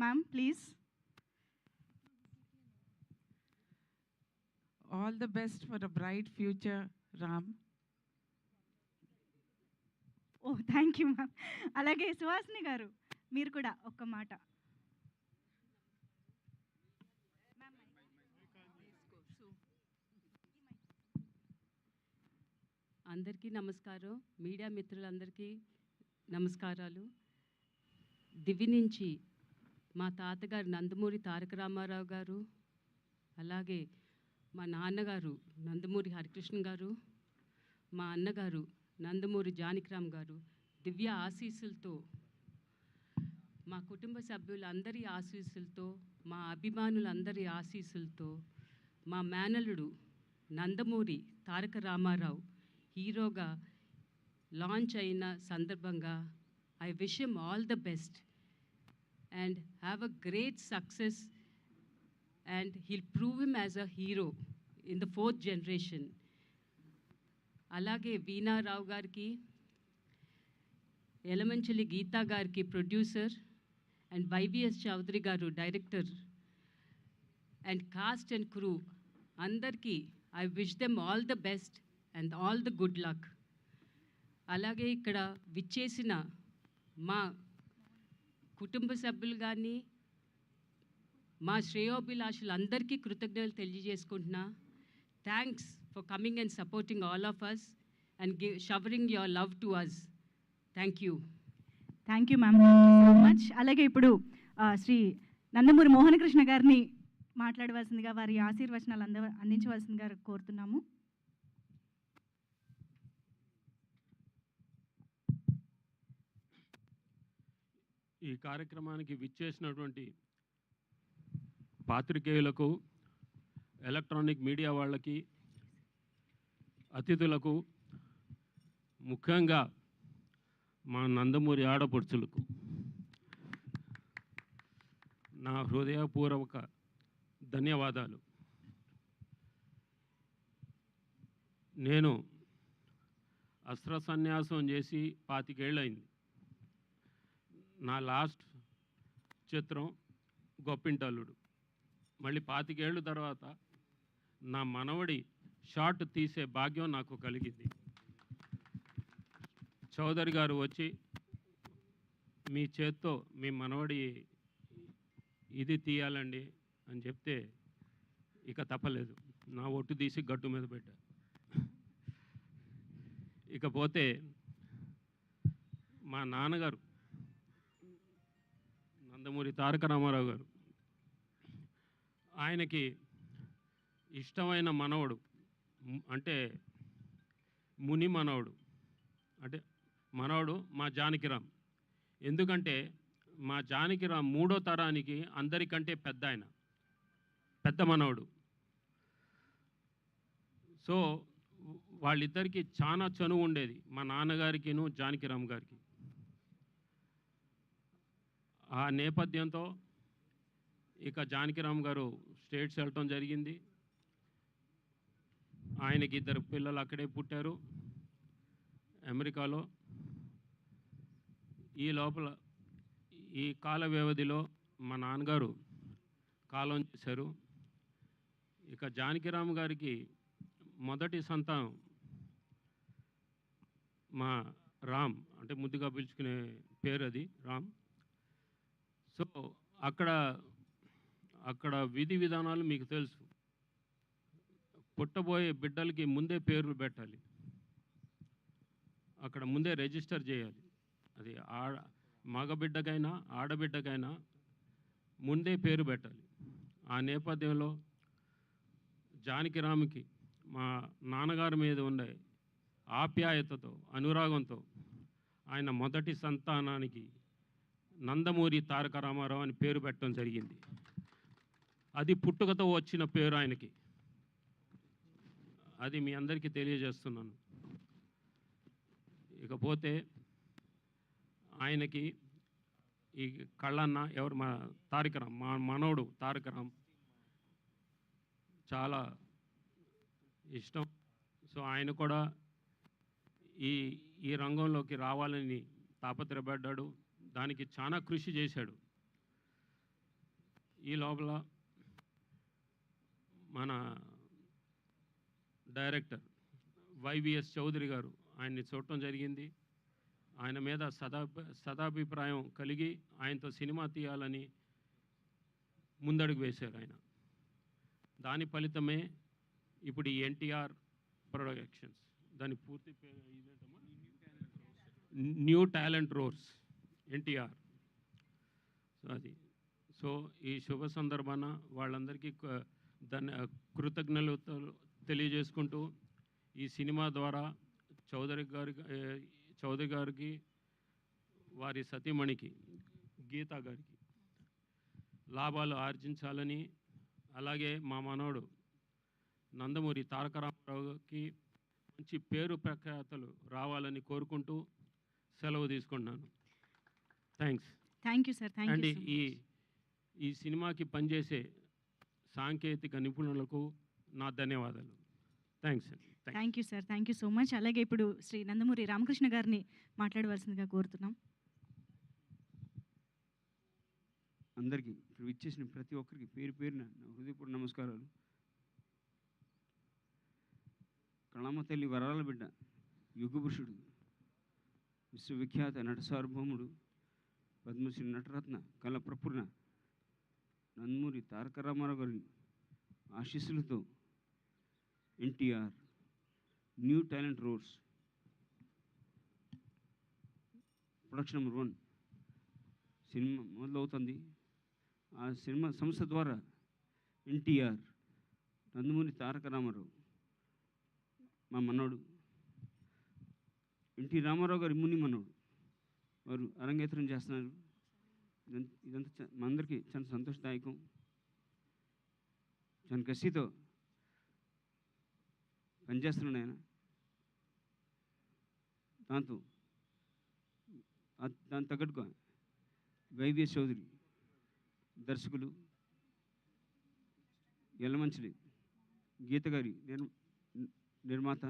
Ma'am, please. All the best for a bright future, Ram. Oh, thank you, ma'am. అలాగే సుహాసిని గారు మీరు కూడా ఒక్క మాట. అందరికీ నమస్కారం. మీడియా మిత్రులందరికీ నమస్కారాలు. దివి నుంచి మా తాతగారు నందమూరి తారక రామారావు గారు, అలాగే మా నాన్నగారు నందమూరి హరికృష్ణ గారు, మా అన్నగారు నందమూరి జానకిరామ్ గారు దివ్య ఆశీస్సులతో, మా కుటుంబ సభ్యులందరి ఆశీస్సులతో, మా అభిమానులందరి ఆశీస్సులతో, మా మేనల్లుడు నందమూరి తారక రామారావు హీరోగా లాంచ్ అయిన సందర్భంగా I wish him all the best and have a great success and he'll prove him as a hero in the 4th generation. అలాగే వీణా రావు గారికి, ఎలమంచిలి గీతా గారికి ప్రొడ్యూసర్, అండ్ వైవిఎస్ చౌదరి గారు director, and cast and crew అందరికీ I wish them all the best and all the good luck. అలాగే ఇక్కడ విచ్చేసిన మా కుటుంబ సభ్యులు కానీ మా శ్రేయోభిలాషులందరికీ కృతజ్ఞతలు తెలియజేసుకుంటున్నా. Thanks for coming and supporting all of us and showering your love to us. Thank you. Thank you ma'am, so much. అలాగే ఇప్పుడు శ్రీ నందమూరి మోహనకృష్ణ గారిని మాట్లాడవలసిందిగా, వారి ఆశీర్వచనాలు అందించవలసిందిగా కోరుతున్నాము. ఈ కార్యక్రమానికి విచ్చేసినటువంటి పాత్రికేయులకు, ఎలక్ట్రానిక్ మీడియా వాళ్ళకి, అతిథులకు, ముఖ్యంగా మా నందమూరి ఆడపడుచులకు నా హృదయపూర్వక ధన్యవాదాలు. నేను అస్త్ర సన్యాసం చేసి 25 ఏళ్ళయింది. నా లాస్ట్ చిత్రం గొప్పింటల్లుడు. మళ్ళీ 25 ఏళ్ళ తర్వాత నా మనవడి షార్ట్ తీసే భాగ్యం నాకు కలిగింది. చౌదరి గారు వచ్చి మీ చేత్తో మీ మనవడి ఇది తీయాలండి అని చెప్తే ఇక తప్పలేదు, నా ఒట్టు తీసి గట్టు మీద పెట్టా. ఇకపోతే మా నాన్నగారు నందమూరి తారక రామారావు గారు, ఆయనకి ఇష్టమైన మనవడు అంటే ముని మనవడు, అంటే మనవడు మా జానకిరామ్. ఎందుకంటే మా జానకిరామ్ 3వ తరానికి అందరికంటే పెద్ద ఆయన, పెద్ద మనవడు. సో వాళ్ళిద్దరికీ చాలా చనువు ఉండేది, మా నాన్నగారికిను జానకిరామ్ గారికి. ఆ నేపథ్యంతో ఇక జానకిరామ్ గారు స్టేట్స్ వెళ్ళటం జరిగింది. ఆయనకి 2 పిల్లలు అక్కడే పుట్టారు, అమెరికాలో. ఈ లోపల ఈ కాల వ్యవధిలో మా నాన్నగారు కాలం చేశారు. ఇక జానకిరామ్ గారికి మొదటి సంతానం మా రామ్, అంటే ముద్దుగా పిలుచుకునే పేరు అది రామ్. సో అక్కడ విధి విధానాలు మీకు తెలుసు. పుట్టబోయే బిడ్డలకి ముందే పేర్లు పెట్టాలి, అక్కడ ముందే రిజిస్టర్ చేయాలి. అది మగబిడ్డకైనా ఆడబిడ్డకైనా ముందే పేరు పెట్టాలి. ఆ నేపథ్యంలో జానకిరామ్కి మా నాన్నగారి మీద ఉండే ఆప్యాయతతో, అనురాగంతో ఆయన మొదటి సంతానానికి నందమూరి తారక రామారావు అని పేరు పెట్టడం జరిగింది. అది పుట్టుకతో వచ్చిన పేరు ఆయనకి, అది మీ అందరికీ తెలియజేస్తున్నాను. ఇకపోతే ఆయనకి ఈ కళ్ళన్న ఎవరు, మా తారకరామ్, మా మనవడు తారకరామ్ చాలా ఇష్టం. సో ఆయన కూడా ఈ రంగంలోకి రావాలని తాపత్రయపడ్డాడు, దానికి చాలా కృషి చేశాడు. ఈ లోపల మన డైరెక్టర్ వైవిఎస్ చౌదరి గారు ఆయన్ని చూడటం జరిగింది. ఆయన మీద సదాభిప్రాయం కలిగి ఆయనతో సినిమా తీయాలని ముందడుగు వేశారు ఆయన. దాని ఫలితమే ఇప్పుడు ఈ ఎన్టీఆర్ ప్రొడక్షన్స్, దాని పూర్తి పేరు ఇదేంటమ్మా, new talent roars NTR. So ఈ శుభ సందర్భాన వాళ్ళందరికీ కృతజ్ఞతలు తెలియజేసుకుంటూ ఈ సినిమా ద్వారా చౌదరి గారికి వారి సతీమణికి గీతా గారికి లాభాలు ఆర్జించాలని, అలాగే మా మనవడు నందమూరి తారక రామారావుకి మంచి పేరు ప్రఖ్యాతలు రావాలని కోరుకుంటూ సెలవు తీసుకుంటున్నాను. Thanks. Thank you sir. And ఈ సినిమాకి పనిచేసే సాంకేతిక నిపుణులకు నా ధన్యవాదాలు. థ్యాంక్స్ అండి. Thank you sir. Thank you so much. అలాగే ఇప్పుడు శ్రీ నందమూరి రామకృష్ణ గారిని మాట్లాడవలసిందిగా కోరుతున్నాం. అందరికీ ఇక్కడ విచ్చేసిన ప్రతి ఒక్కరికి పేరు పేరున నా హృదయపూర్వక నమస్కారాలు. కళామ తల్లి వరాల బిడ్డ, యుగపురుషుడు, విశ్వవిఖ్యాత నట సార్వభౌముడు, పద్మశ్రీ నటరత్న కళ ప్రపూర్ణ నందమూరి తారక రామారావు గారి ఆశీస్సులతో NTR new talent roads production number 1 cinema మొదలవుతుంది. ఆ సినిమా సంస్థ ద్వారా ఎన్టీఆర్ నందమూరి తారక రామారావు మా మనవడు, ఎన్టీ రామారావు గారి ముని మనవడు, వారు అరంగేత్రం చేస్తున్నారు. ఇదంతా మా అందరికీ చాలా సంతోషదాయకం. చాలా కసితో పనిచేస్తున్నాడు ఆయన. దాని తగ్గట్టుగా వైవిఎస్ చౌదరి దర్శకులు, ఎల్లమంచిలి గీత గారి నిర్మాత,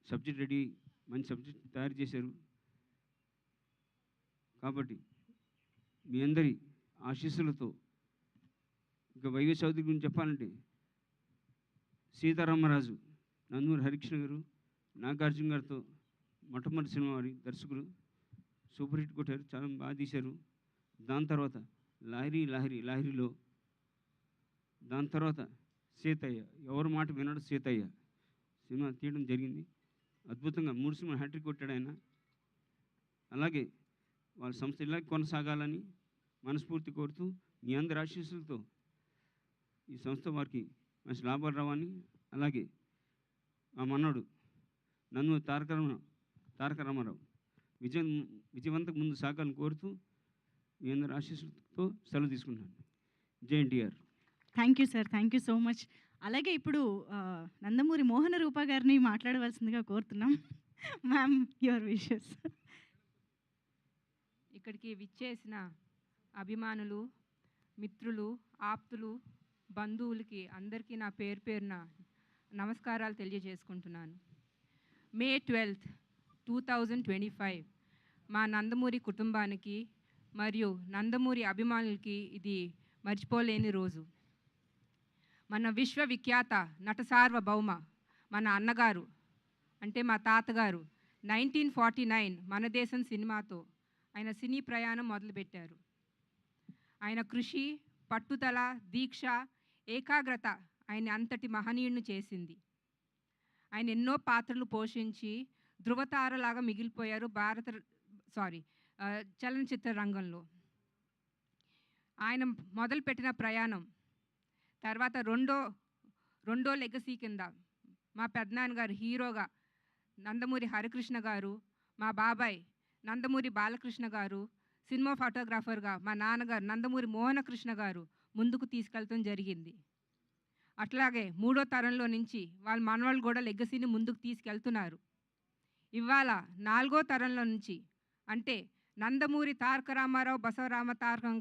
సబ్జెక్ట్ రెడీ, మంచి సబ్జెక్ట్ తయారు చేశారు. కాబట్టి మీ అందరి ఆశీస్సులతో ఇక వైవిఎస్ చౌదరి గురించి చెప్పాలంటే సీతారామరాజు నందమూరి హరికృష్ణ గారు, నాగార్జున గారితో మొట్టమొదటి సినిమా వారి దర్శకులు, సూపర్ హిట్ కొట్టారు, చాలా బాగా తీశారు. దాని తర్వాత లాహిరిలో, దాని తర్వాత సీతయ్య, ఎవరి మాట విన్నాడు సీతయ్య సినిమా తీయడం జరిగింది. అద్భుతంగా 3 సినిమా హ్యాట్రిక్ కొట్టాడు ఆయన. అలాగే వాళ్ళ సంస్థ ఇలాగే కొనసాగాలని మనస్ఫూర్తి కోరుతూ మీ అందరి ఆశీస్సులతో ఈ సంస్థ వారికి మంచి లాభాలు రావని, అలాగే మా మనవడు నందమూరి తారక రామారావు విజయవంతంగా ముందు సాగాలని కోరుతూ మీ అందరి ఆశీస్సులతో సెలవు తీసుకుంటాను. జై NTR. Thank you sir. Thank you so much. అలాగే ఇప్పుడు నందమూరి మోహన రూప గారిని మాట్లాడవలసిందిగా కోరుతున్నాం. Ma'am, your wishes. ఇక్కడికి విచ్చేసిన అభిమానులు, మిత్రులు, ఆప్తులు, బంధువులకి అందరికీ నా పేరున నమస్కారాలు తెలియజేసుకుంటున్నాను. మే 12, 2025 మా నందమూరి కుటుంబానికి మరియు నందమూరి అభిమానులకి ఇది మర్చిపోలేని రోజు. మన విశ్వవిఖ్యాత నట సార్వభౌమ మన అన్నగారు అంటే మా తాతగారు 1949 మన దేశం సినిమాతో ఆయన సినీ ప్రయాణం మొదలుపెట్టారు. ఆయన కృషి, పట్టుదల, దీక్ష, ఏకాగ్రత ఆయన అంతటి మహనీయుడిని చేసింది. ఆయన ఎన్నో పాత్రలు పోషించి ధృవతారలాగా మిగిలిపోయారు చలనచిత్ర రంగంలో. ఆయన మొదలుపెట్టిన ప్రయాణం తర్వాత రెండో లెగసీ కింద మా పెద్దనాన్నగారు హీరోగా నందమూరి హరికృష్ణ గారు, మా బాబాయ్ నందమూరి బాలకృష్ణ గారు సినిమా ఫోటోగ్రాఫర్గా మా నాన్నగారు నందమూరి మోహనకృష్ణ గారు ముందుకు తీసుకెళ్తాం జరిగింది. అట్లాగే 3వ తరంలో నుంచి వాళ్ళ మనవాళ్ళు కూడా లెగసీని ముందుకు తీసుకెళ్తున్నారు. ఇవాళ 4వ తరంలో నుంచి అంటే నందమూరి తారక రామారావు, బసవరామ తారకం గారు